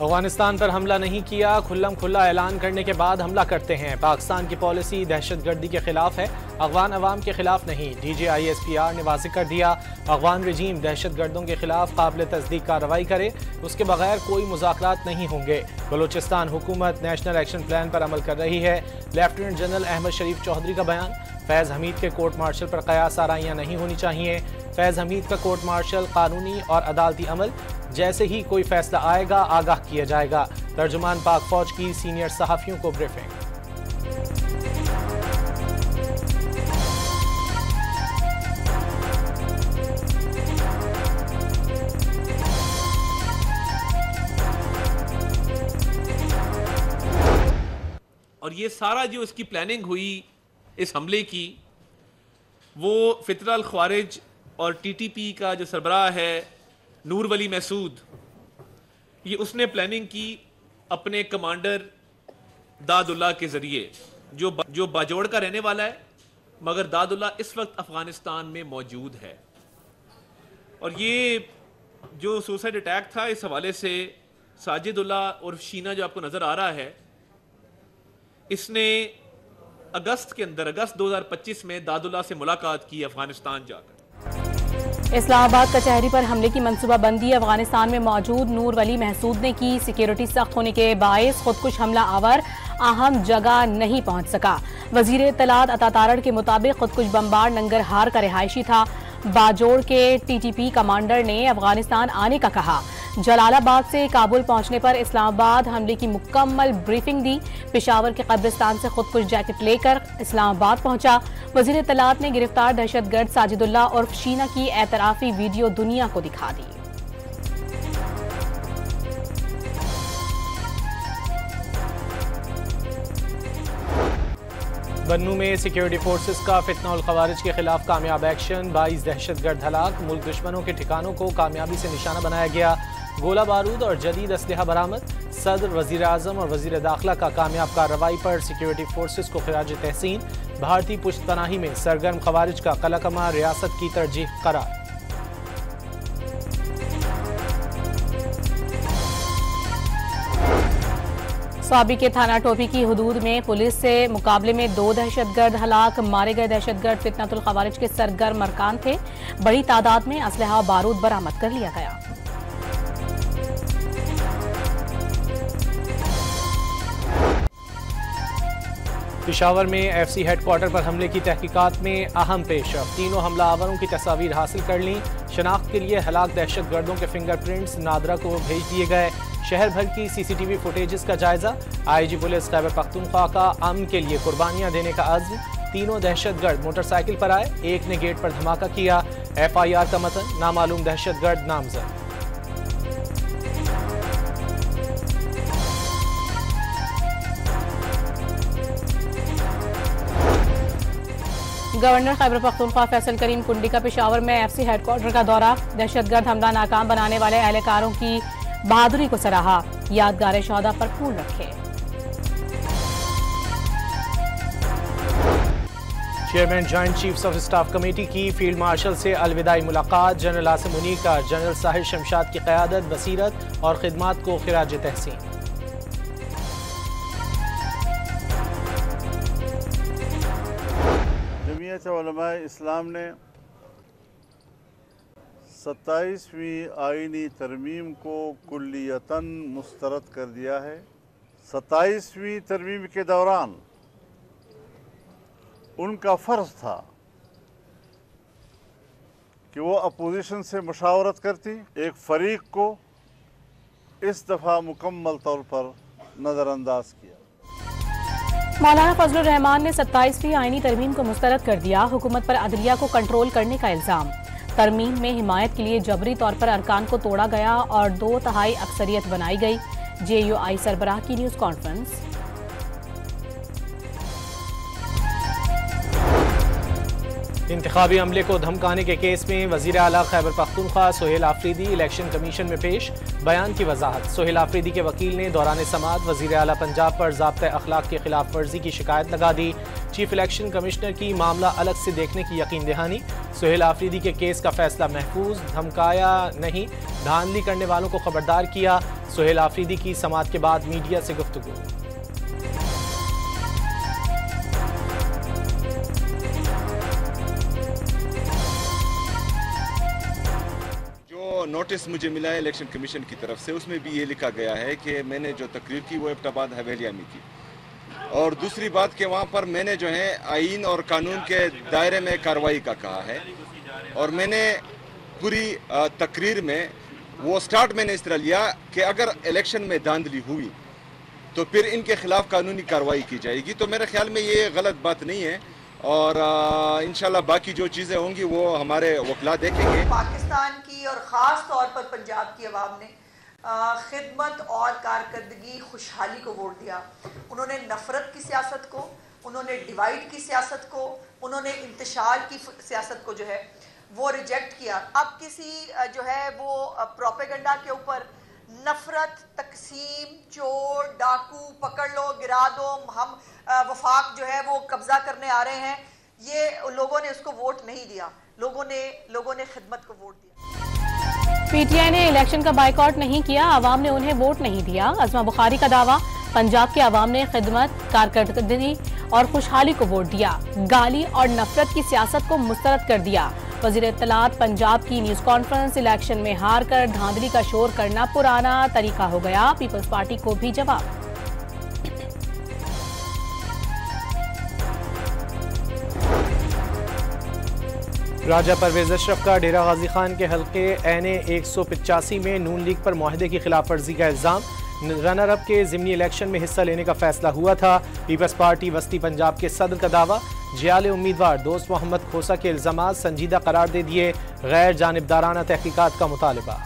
अफगानिस्तान पर हमला नहीं किया, खुल्लम खुल्ला ऐलान करने के बाद हमला करते हैं। पाकिस्तान की पॉलिसी दहशतगर्दी के खिलाफ है, अफगान अवाम के खिलाफ नहीं। DGISPR ने वाज़ेह कर दिया, अफगान रजीम दहशतगर्दों के खिलाफ काबिल तस्दीक कार्रवाई करे, उसके बगैर कोई मुज़ाकरात नहीं होंगे। बलूचिस्तान हुकूमत नेशनल एक्शन प्लान पर अमल कर रही है। लेफ्टिनेंट जनरल अहमद शरीफ चौधरी का बयान, फैज़ हमीद के कोर्ट मार्शल पर कयास आराइयाँ नहीं होनी चाहिए। फैज़ हमीद का कोर्ट मार्शल कानूनी और अदालती अमल, जैसे ही कोई फैसला आएगा आगाह किया जाएगा। तर्जुमान पाक फौज की सीनियर सहाफ़ियों को ब्रीफिंग। और ये सारा जो इसकी प्लानिंग हुई इस हमले की, वो फितरा अल ख्वारिज और TTP का जो सरबराह है नूर वली महसूद, ये उसने प्लानिंग की अपने कमांडर दादुल्ला के ज़रिए, जो बाजोड़ का रहने वाला है, मगर दादुल्ला इस वक्त अफ़गानिस्तान में मौजूद है। और ये जो सुसाइड अटैक था, इस हवाले से साजिदुल्ला और शीना जो आपको नज़र आ रहा है, इसने अगस्त 2025 में दादुल्ला से मुलाकात की अफ़गानिस्तान जाकर। इस्लामाबाद कचहरी पर हमले की मनसूबाबंदी अफगानिस्तान में मौजूद नूर वली महसूद ने की। सिक्योरिटी सख्त होने के बायस खुदकुश हमला आवर अहम जगह नहीं पहुंच सका। वजीर इत्तलात अता तारड़ के मुताबिक खुदकुश बमबार नंगरहार का रिहायशी था। बाजोड़ के TTP कमांडर ने अफगानिस्तान आने का कहा। जलालाबाद से काबुल पहुंचने पर इस्लामाबाद हमले की मुकम्मल ब्रीफिंग दी। पेशावर के कब्रिस्तान से खुदकुश जैकेट लेकर इस्लामाबाद पहुंचा। वजीर इत्तलात ने गिरफ्तार दहशतगर्द साजिदुल्ला और शीना की एतराफी वीडियो दुनिया को दिखा दी। बन्नू में सिक्योरिटी फोर्सेस का फितना उल ख़वारिज के खिलाफ कामयाब एक्शन, 22 दहशतगर्द हलाक। मुल्क दुश्मनों के ठिकानों को कामयाबी से निशाना बनाया गया। गोला बारूद और जदीद असलहा बरामद। सदर, वजीर आज़म और वजीर दाखिला का कामयाब कार्रवाई पर सिक्योरिटी फोर्सेस को खिराज तहसीन। भारतीय पुश्तपनाही में सरगर्म ख़वारिज का कलाकमा रियासत की तरजीह करार। स्वाबी के थाना टोपी की हुदूद में पुलिस से मुकाबले में 2 दहशतगर्द हलाक। मारे गए दहशतगर्द फितनतुल ख़वारिज के सरगर्म अरकान थे। बड़ी तादाद में असलहा बारूद बरामद कर लिया गया। पेशावर में FC हेडक्वार्टर पर हमले की तहकीकात में अहम पेशरफ। तीनों हमलावरों की तस्वीर हासिल कर ली। शनाख्त के लिए हलाक दहशतगर्दों के फिंगरप्रिंट्स नादरा को भेज दिए गए। शहर भर की CCTV फुटेजेस का जायजा। IG पुलिस खैबर पख्तूनख्वा का अमन के लिए कुर्बानियां देने का अज़्म। तीनों दहशतगर्द मोटरसाइकिल पर आए, एक ने गेट पर धमाका किया। FIR का मतन, नामालूम दहशतगर्द नामजद। गवर्नर खैबर पख्तूनख्वा फैसल करीम कुंडी का पेशावर में FC हेडक्वार्टर का दौरा। दहशतगर्द हमला नाकाम बनाने वाले एहलकारों की बहादुरी को सराहा। यादगार शहादा पर फूल रखे। Chairman joint chiefs of staff committee की फील्ड मार्शल से अलविदाई मुलाकात। जनरल आसिम मुनीर का जनरल साहिर शमशाद की क़यादत, बसीरत और खिदमात को खिराज तहसीन। जमीयत उलमाए इस्लाम ने 27वीं आईनी तरमीम को कुल्लियतन मुस्तरद कर दिया है। 27वीं तरमीम के दौरान उनका फ़र्ज़ था कि वो अपोजिशन से मुशावरत करती। एक फ़रीक को इस दफ़ा मुकम्मल तौर पर नज़रअंदाज किया। मौलाना फजलुर रहमान ने 27वीं आईनी तरमीम को मुस्तरद कर दिया। हुकूमत पर अदलिया को कंट्रोल करने का इल्ज़ाम। तरमीम में हिमायत के लिए जबरी तौर पर अरकान को तोड़ा गया और 2/3 अक्सरियत बनाई गई। JUI सरबराह की न्यूज़ कॉन्फ्रेंस। इंतखाबी अमले को धमकाने के केस में वजीर आला खैबर पख्तूनख्वा सोहेल आफरीदी इलेक्शन कमीशन में पेश। बयान की वजाहत। सोहेल आफरीदी के वकील ने दौरान समाअत वजीर आला पंजाब पर ज़ाब्ता अखलाक की खिलाफ वर्जी की शिकायत लगा दी। चीफ इलेक्शन कमिश्नर की मामला अलग से देखने की यकीन दहानी। सुहेल आफरीदी के केस का फैसला महफूज, धमकाया नहीं, धांधली करने वालों को खबरदार किया। सुहेल आफरीदी की समाअत के बाद मीडिया से गुफ्तगू। नोटिस मुझे मिला है इलेक्शन कमीशन की तरफ से, उसमें भी ये लिखा गया है कि मैंने जो तकरीर की वो एबटाबाद हवेलिया में की, और दूसरी बात कि वहाँ पर मैंने जो है आईन और कानून के दायरे में कार्रवाई का कहा है, और मैंने पूरी तकरीर में वो स्टार्ट मैंने इस तरह लिया कि अगर इलेक्शन में धांधली हुई तो फिर इनके खिलाफ कानूनी कार्रवाई की जाएगी। तो मेरे ख्याल में ये गलत बात नहीं है, और इंशाल्लाह बाकी जो चीज़ें होंगी वो हमारे वकला देखेंगे। पाकिस्तान की और ख़ास तौर पर पंजाब की आवाम ने खिदमत और कारकर्दगी, खुशहाली को वोट दिया। उन्होंने नफ़रत की सियासत को, उन्होंने डिवाइड की सियासत को, उन्होंने इंतशार की सियासत को जो है वो रिजेक्ट किया। अब किसी जो है वो प्रोपेगेंडा के ऊपर नफ़रत, तकसीम, चोर, डाकू, पकड़ लो, गिरा दो, हम वफाक जो है वो कब्जा करने आ रहे हैं, ये लोगों ने उसको वोट नहीं दिया। लोगों ने खिदमत को वोट दिया। पीटीआई ने इलेक्शन का बाइकआउट नहीं किया, आवाम ने उन्हें वोट नहीं दिया। अज़मा बुखारी का दावा, पंजाब के आवाम ने खिदमत, कारकर्दगी और खुशहाली को वोट दिया, गाली और नफरत की सियासत को मुस्तरद कर दिया। वज़ीर इत्तलात पंजाब की न्यूज कॉन्फ्रेंस, इलेक्शन में हार कर धांधली का शोर करना पुराना तरीका हो गया, पीपल्स पार्टी को भी जवाब। राजा परवेज अशरफ का डेरा गाजी खान के हल्के एनए 185 में नून लीग पर मुआहदे की खिलाफ वर्जी का इल्जाम। रनर अप के ज़िमनी इलेक्शन में हिस्सा लेने का फैसला हुआ था। पीपल्स पार्टी वस्ती पंजाब के सदर का दावा, जियाले उम्मीदवार दोस्त मोहम्मद खोसा के इल्जामात संजीदा करार दे दिए, गैर जानिबदाराना तहकीकात का मुतालबा।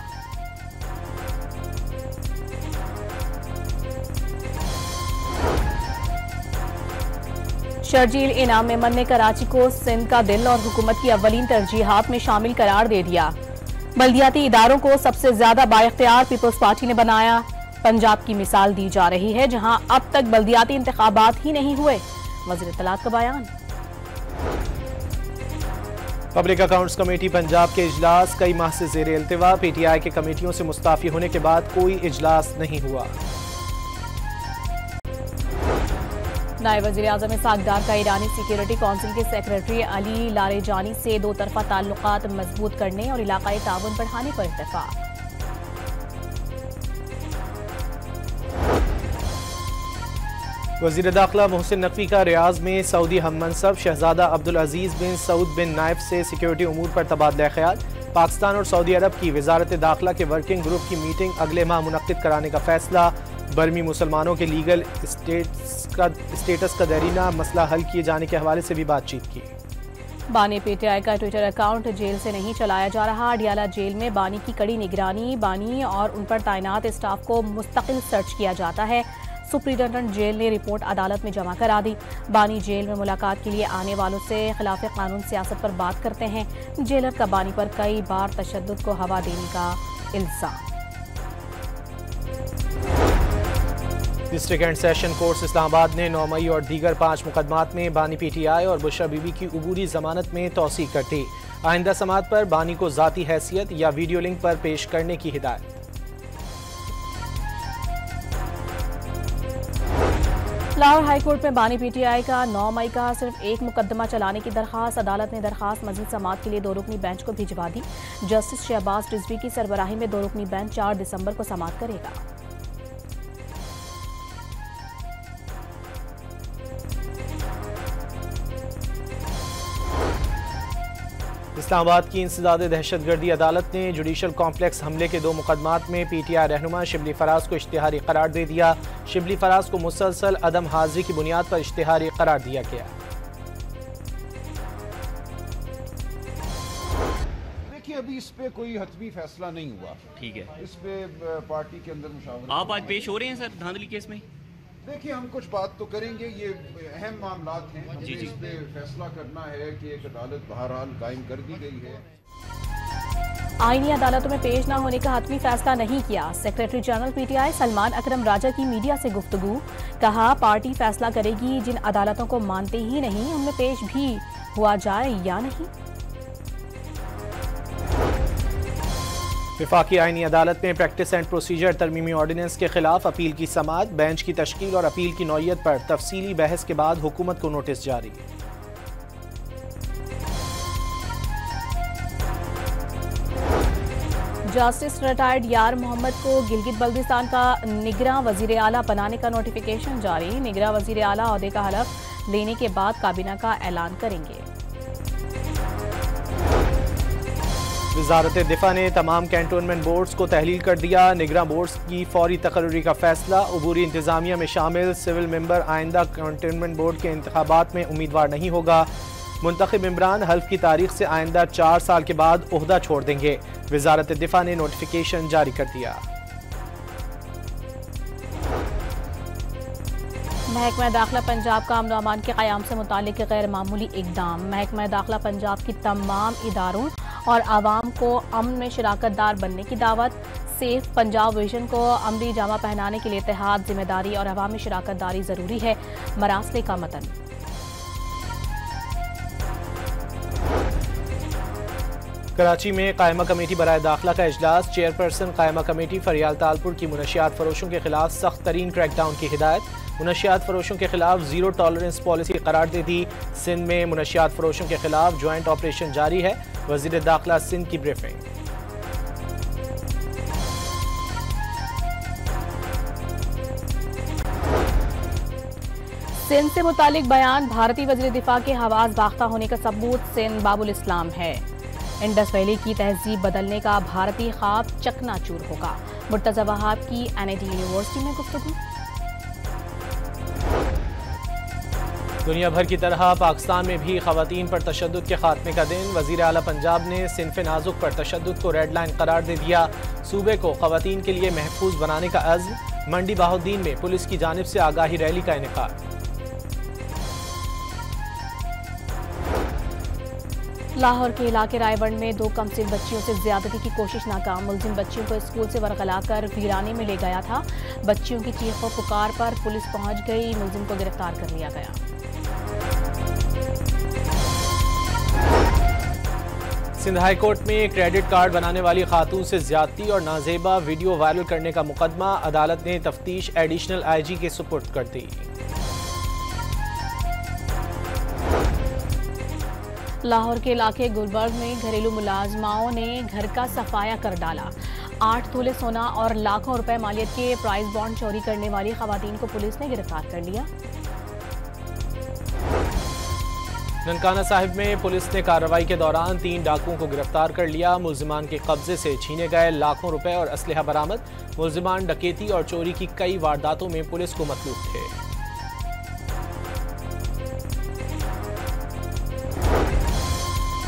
शर्जील इनाम मेमन ने कराची को सिंध का दिल और हुकूमत की अव्वलीन तरजीहात में शामिल करार दे दिया। बल्दियाती इदारों को सबसे ज्यादा बाइख्तियार पीपल्स पार्टी ने बनाया। पंजाब की मिसाल दी जा रही है, जहां अब तक बल्दियाती इंतखाबात ही नहीं हुए। वज़ीर इत्तलात का बयान। पब्लिक अकाउंट्स कमेटी पंजाब के इजलास कई माह से ज़ेर इल्तिवा, पीटीआई के कमेटियों से मुस्ताफी होने के बाद कोई इजलास नहीं हुआ। नायब वज़ीर आज़म इसहाक डार का ईरानी सिक्योरिटी काउंसिल के सेक्रेटरी अली लारेजानी से दो तरफा ताल्लुकात मजबूत करने और इलाकाई ताउन बढ़ाने पर इत्तेफाक। वज़ीर दाखिला मोहसिन नकवी का रियाज में सऊदी हम मनसब शहजादा अब्दुल अजीज बिन सऊद बिन नाइफ से सिक्योरिटी उमूर पर तबादला ख्याल। पाकिस्तान और सऊदी अरब की वजारत दाखिला के वर्किंग ग्रुप की मीटिंग अगले माह मुनक्किद कराने का फैसला। बर्मी मुसलमानों के लीगल स्टेटस का देरीना मसला हल किए जाने के हवाले से भी बातचीत की। बानी पीटीआई का ट्विटर अकाउंट जेल से नहीं चलाया जा रहा। अडियाला जेल में बानी की कड़ी निगरानी, बानी और उन पर तैनात स्टाफ को मुस्तकिल सर्च किया जाता है। सुप्रिंटेंडेंट जेल ने रिपोर्ट अदालत में जमा करा दी। बानी जेल में मुलाकात के लिए आने वालों से खिलाफ कानून सियासत पर बात करते हैं। जेलर का बानी पर कई बार तशद्दुद को हवा देने का इल्जाम। District and session court Islamabad ने 9 मई और दीगर 5 मुकदमात में बानी पीटीआई और बुशरा बीबी की उबूरी जमानत में तौसीक कर दी। आइंदा समाअत पर बानी को जाती हैसियत या वीडियो लिंक पर पेश करने की हिदायत। लाहौर हाई कोर्ट में बानी पीटीआई का 9 मई का सिर्फ एक मुकदमा चलाने की दरखास्त। अदालत ने दरखास्त मजीद समाअत के लिए 2 रुकनी बेंच को भिजवा दी। जस्टिस शहबाज रिजवी की सरबराही में 2 रुकनी बेंच 4 दिसंबर को समाअत करेगा। इस्लामाबाद की इंसदाद दहशतगर्दी अदालत ने जुडिशल कॉम्प्लेक्स हमले के 2 मुकदमात में पीटीआई रहनुमा शिबली फराज को इश्तिहारी करार दे दिया। शिबली फराज को मुसलसल अदम हाजिरी की बुनियाद पर इश्तिहारी करार दिया गया। देखिए, अभी इस पे कोई हतमी फैसला नहीं हुआ। ठीक है, इस पे पार्टी के अंदर मुशावरा। आप आज पेश हो रहे हैं सर धांधली केस में? देखिए, हम कुछ बात तो करेंगे, ये अहम मामलात हैं, हमें जी। इस पे फैसला करना है कि एक अदालत बहरहाल कायम कर दी गई है। आईनी अदालतों में पेश न होने का हतमी फैसला नहीं किया। सेक्रेटरी जनरल पीटीआई सलमान अकरम राजा की मीडिया से गुफ्तगू, कहा पार्टी फैसला करेगी जिन अदालतों को मानते ही नहीं उनमें पेश भी हुआ जाए या नहीं। वफाकी आईनी अदालत में प्रैक्टिस एंड प्रोसीजर तरमीमी ऑर्डिनेंस के खिलाफ अपील की समाअत, बेंच की तश्कील और अपील की नौयत पर तफसीली बहस के बाद हुकूमत को नोटिस जारी। जस्टिस रिटायर्ड यार मोहम्मद को गिलगित बल्दिस्तान का निगरां वजीर आला बनाने का नोटिफिकेशन जारी। निगरां वजीर आला ओहदे का हलफ लेने के बाद काबीना का ऐलान करेंगे। वजारत दिफा ने तमाम कैंटोनमेंट बोर्ड्स को तहलील कर दिया। निगरां बोर्ड्स की फौरी तकर्री का फैसला। अबूरी इंतजामिया में शामिल सिविल मेंबर आइंदा कैंटोनमेंट बोर्ड के इंतखाबात में उम्मीदवार नहीं होगा। मुंतखब इमरान हल्फ की तारीख से आइंदा 4 साल के बाद ओहदा छोड़ देंगे। वजारत दिफा ने नोटिफिकेशन जारी कर दिया। महकमा दाखिला पंजाब का अमन अमान के क़याम से मुतालिक गैर मामूली इकदाम। महकमा दाखिला पंजाब की तमाम इदारों और आवाम को अमन में शराकतदार बनने की दावत। सेफ पंजाब विजन को अमली जामा पहनाने के लिए इत्तेहाद, जिम्मेदारी और अवामी शराकतदारी जरूरी है। मरासले का मतन। कराची में कायमा कमेटी बराए दाखिला का इजलास। चेयरपर्सन कायमा कमेटी फरियाल तालपुर की मुनशियात फरोशों के खिलाफ सख्त तरीन क्रैकडाउन की हिदायत। मुनशियात फरोशों के खिलाफ जीरो टॉलरेंस पॉलिसी करार दे दी। सिंध में मुनशियात फरोशों के खिलाफ ज्वाइंट ऑपरेशन जारी है। वजीर दाखिला सिंध की ब्रीफिंग। सिंध से मुतालिक बयान। भारतीय वजीर दिफा के हवास बाख्ता होने का सबूत सिंध बाबुल इस्लाम है। इंडस वैली की तहजीब बदलने का भारतीय ख्वाब चकनाचूर होगा। मुर्तजा वहाब की NIT यूनिवर्सिटी में गुफ्तगू। दुनिया भर की तरह पाकिस्तान में भी खवातीन पर तशद्दुद के खात्मे का दिन। वजीर आला पंजाब ने सिन्फ नाजुक पर तशद्दुद को रेड लाइन करार दे दिया। सूबे को खवातीन के लिए महफूज बनाने का अज़्म। मंडी बहाउद्दीन में पुलिस की जानिब से आगाही रैली का इनेकाद। लाहौर के इलाके रायबंड में 2 कमसिन बच्चियों से ज्यादती की कोशिश नाकाम। मुलजिम बच्चियों को स्कूल से वरगलाकर वीराने में ले गया था। बच्चियों की चीखों पुकार पर पुलिस पहुंच गई। मुलजिम को गिरफ्तार कर लिया गया। सिंध हाई कोर्ट में क्रेडिट कार्ड बनाने वाली खातून से ज्यादती और नाजेबा वीडियो वायरल करने का मुकदमा। अदालत ने तफ्तीश एडिशनल IG के सुपुर्द कर दी। लाहौर के इलाके गुलबर्ग में घरेलू मुलाजमाओं ने घर का सफाया कर डाला। 8 तोले सोना और लाखों रुपए मालियत के प्राइस बॉन्ड चोरी करने वाली खवातीन को पुलिस ने गिरफ्तार कर लिया। ननकाना साहिब में पुलिस ने कार्रवाई के दौरान 3 डाकुओं को गिरफ्तार कर लिया। मुल्जिमान के कब्जे से छीने गए लाखों रुपए और असलहा बरामद। मुल्जिमान डकैती और चोरी की कई वारदातों में पुलिस को मतलूब थे।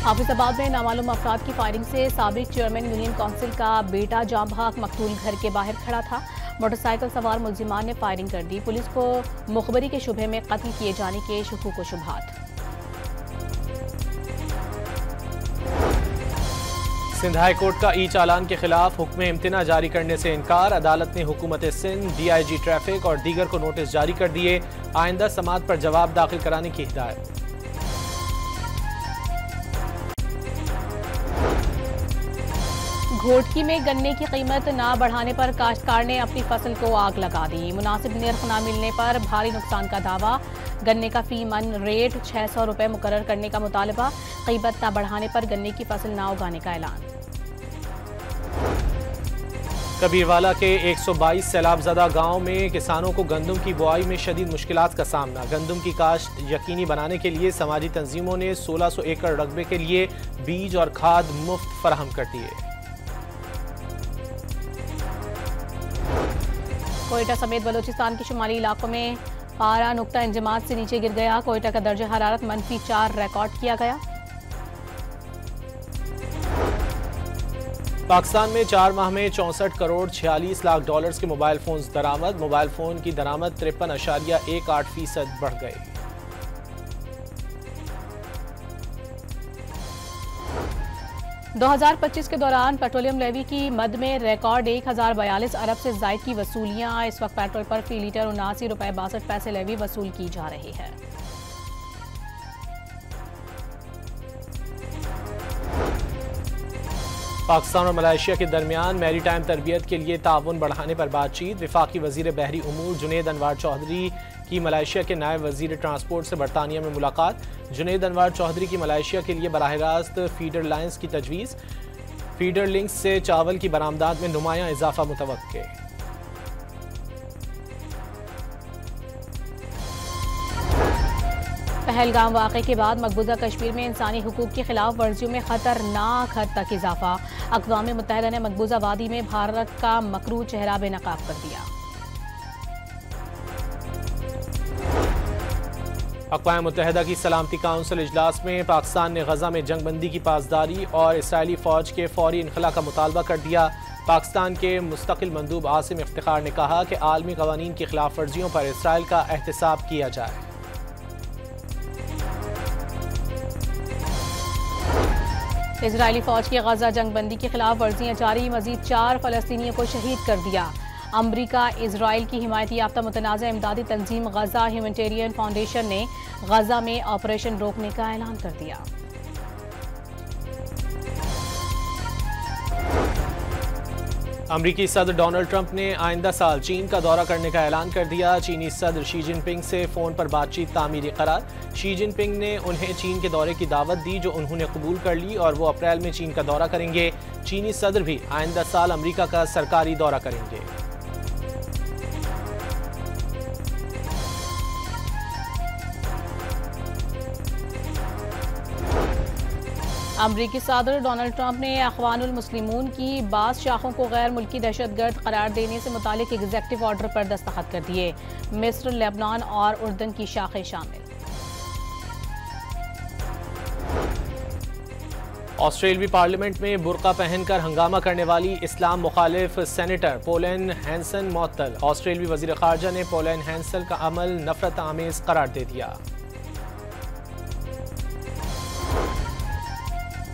हाफिजाबाद में नामालूम अफराद की फायरिंग से साबिक चेयरमैन यूनियन काउंसिल का बेटा जाम भाग मकतूल घर के बाहर खड़ा था। मोटरसाइकिल सवार मुल्जिमान ने फायरिंग कर दी। पुलिस को मुखबरी के शुबे में कत्ल किए जाने के शुकूक व शुबहात। सिंध हाई कोर्ट का चालान के खिलाफ हुक्म इम्तना जारी करने से इनकार। अदालत ने हुकूमत सिंध, DIG ट्रैफिक और दीगर को नोटिस जारी कर दिए। आइंदा समाअत पर जवाब दाखिल कराने की हिदायत। घोटकी में गन्ने की कीमत ना बढ़ाने पर काश्तकार ने अपनी फसल को आग लगा दी। मुनासिब नर्ख न मिलने पर भारी नुकसान का दावा। गन्ने का फी मन रेट 600 रुपए मुकर्रर करने का मुतालबा। कीमत न बढ़ाने पर गन्ने की फसल ना उगाने का ऐलान। कबीरवाला के 122 सैलाबज़दा गांव में किसानों को गंदम की बुआई में शदीद मुश्किलात का सामना। गंदम की काश्त यकीनी बनाने के लिए समाजी तंजीमों ने 1600 एकड़ रकबे के लिए बीज और खाद मुफ्त फराहम कर दिए। कोयटा समेत बलोचिस्तान के शुमाली इलाकों में पारा नुक्ता इंजमात से नीचे गिर गया। कोयटा का दर्जा हरारत -4 रिकॉर्ड किया गया। पाकिस्तान में 4 माह में 64 करोड़ 46 लाख डॉलर्स के मोबाइल फोन्स दरामद। मोबाइल फोन की दरामद 53.18% बढ़ गई। दो 2025 के दौरान पेट्रोलियम लेवी की मद में रिकॉर्ड 1042 अरब से जायद की वसूलियां। इस वक्त पेट्रोल पर फी लीटर 79 रुपए 62 पैसे लेवी वसूल की जा रही है। पाकिस्तान और मलेशिया के दरमियान मैरी टाइम तरबियत के लिए ताउन बढ़ाने पर बातचीत। वफाकी वजीर बहरी उमूर जुनैद अनवार चौधरी की मलेशिया के नायब वजीर ट्रांसपोर्ट से बरतानिया में मुलाकात। जुनैद अनवार चौधरी की मलेशिया के लिए बराह रास्त फीडर लाइन्स की तजवीज़। फीडर लिंक्स से चावल की बरामदात में नुमायां इजाफा मुतवक्के। पहलगाम वाक़े के बाद मकबूजा कश्मीर में इंसानी हुकूक की खिलाफ वर्जियों में खतरनाक हद तक इजाफा। अक़वाम मुत्तहिदा ने मकबूजा वादी में भारत का मकरू चेहरा बेनकाब कर दिया। अक़वाम मुत्तहिदा की सलामती काउंसिल इजलास में पाकिस्तान ने गजा में जंगबंदी की पासदारी और इसराइली फ़ौज के फौरी इनखला का मुतालबा कर दिया। पाकिस्तान के मुस्तकिल मंदूब आसिम इफ्तिखार ने कहा कि आलमी कवानीन की खिलाफ वर्जियों पर इसराइल का एहतसाब किया जाए। इजरायली फौज की गजा जंगबंदी की खिलाफ वर्जियां जारी, मजीद 4 फलस्तीनियों को शहीद कर दिया। अमरीका इजराइल की हिमायती याफ्ता मुतनाज़ इमदादी तंजीम गजा ह्यूमैनिटेरियन फाउंडेशन ने गजा में ऑपरेशन रोकने का ऐलान कर दिया। अमरीकी सदर डोनाल्ड ट्रंप ने आइंदा साल चीन का दौरा करने का ऐलान कर दिया। चीनी सदर शी जिनपिंग से फ़ोन पर बातचीत तामीरी करार। शी जिनपिंग ने उन्हें चीन के दौरे की दावत दी, जो उन्होंने कबूल कर ली और वो अप्रैल में चीन का दौरा करेंगे। चीनी सदर भी आइंदा साल अमरीका का सरकारी दौरा करेंगे। अमरीकी सदर डोनाल्ड ट्रंप ने अख़वानुल मुस्लिमून की बाज़ शाखों को गैर मुल्की दहशतगर्द करार देने से मुतालिक एग्जीक्यूटिव ऑर्डर पर दस्तखत कर दिए। मिस्र, लेबनान और उर्दन की शाखें शामिल। ऑस्ट्रेलवी पार्लियामेंट में बुर्का पहनकर हंगामा करने वाली इस्लाम मुखालिफ सेनेटर पोलेन हैंसन मुअत्तल। ऑस्ट्रेलवी वजीर खारजा ने पोलेन हैंसन का अमल नफरत आमेज करार दे दिया।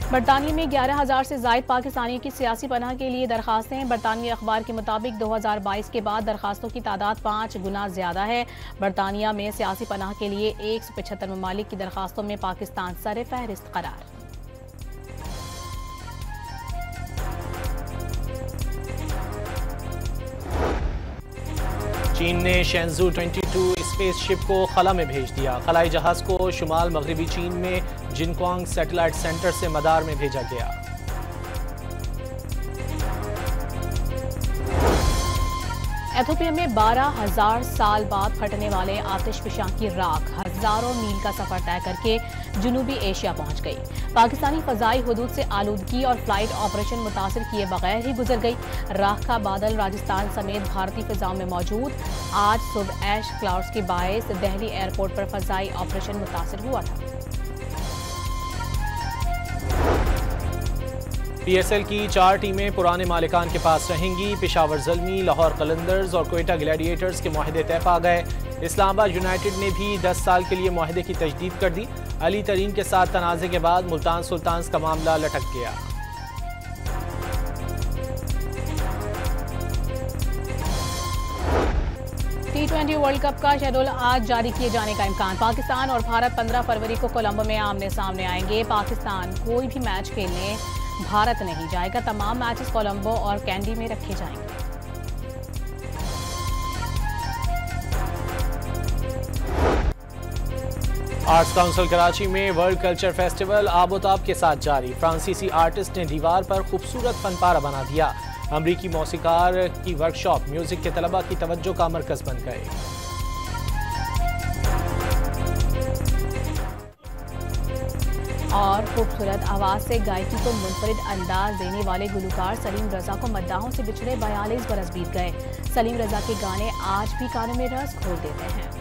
बरतानिया में 11,000 से जायद पाकिस्तानियों की सियासी पनाह के लिए दरखास्तें। बरतानिया अखबार के मुताबिक 2022 के बाद दरखास्तों की तादाद 5 गुना ज्यादा है। बरतानिया में सियासी पनाह के लिए 175 ममालिक की दरखास्तों में पाकिस्तान सर फहरिस्त करार। चीन ने शेंजू 22 स्पेसशिप को खला में भेज दिया। खलाई जहाज को शुमाल मगरबी चीन में जिनक्वांग सैटेलाइट सेंटर से मदार में भेजा गया। एथोपिया में 12,000 साल बाद फटने वाले आतिशफशां की राख हजारों मील का सफर तय करके जुनूबी एशिया पहुंच गई। पाकिस्तानी फजाई हुदूद से आलूदगी और फ्लाइट ऑपरेशन मुतासिर किए बगैर ही गुजर गई। राख का बादल राजस्थान समेत भारतीय फिजाओं में मौजूद। आज सुबह ऐश क्लाउड्स के बायस दिल्ली एयरपोर्ट पर फजाई ऑपरेशन मुतासिर हुआ था। PSL की 4 टीमें पुराने मालिकान के पास रहेंगी। पेशावर ज़ल्मी, लाहौर कलंदर्स और कोयटा ग्लैडिएटर्स के मुआहदे तय पा गए। इस्लामाबाद यूनाइटेड ने भी 10 साल के लिए मुआहदे की तजदीद कर दी। अली तरीन के साथ तनाज़े के बाद मुल्तान सुल्तान्स का मामला लटक गया। T20 वर्ल्ड कप का शेड्यूल आज जारी किए जाने का इम्कान। पाकिस्तान और भारत 15 फरवरी को कोलंबो में आमने सामने आएंगे। पाकिस्तान कोई भी मैच खेलने भारत नहीं जाएगा। तमाम मैचेस कोलंबो और कैंडी में रखे जाएंगे। आर्ट्स काउंसिल कराची में वर्ल्ड कल्चर फेस्टिवल आबोताब के साथ जारी। फ्रांसीसी आर्टिस्ट ने दीवार पर खूबसूरत फनपारा बना दिया। अमरीकी मौसीकार की वर्कशॉप म्यूजिक के तलबा की तवज्जो का मरकज बन गए। और खूबसूरत आवाज से गायकी को मुनफरिद अंदाज देने वाले गुलकार सलीम रजा को मद्दाहों से बिछड़े 42 बरस बीत गए। सलीम रजा के गाने आज भी कानों में रस घोल देते हैं।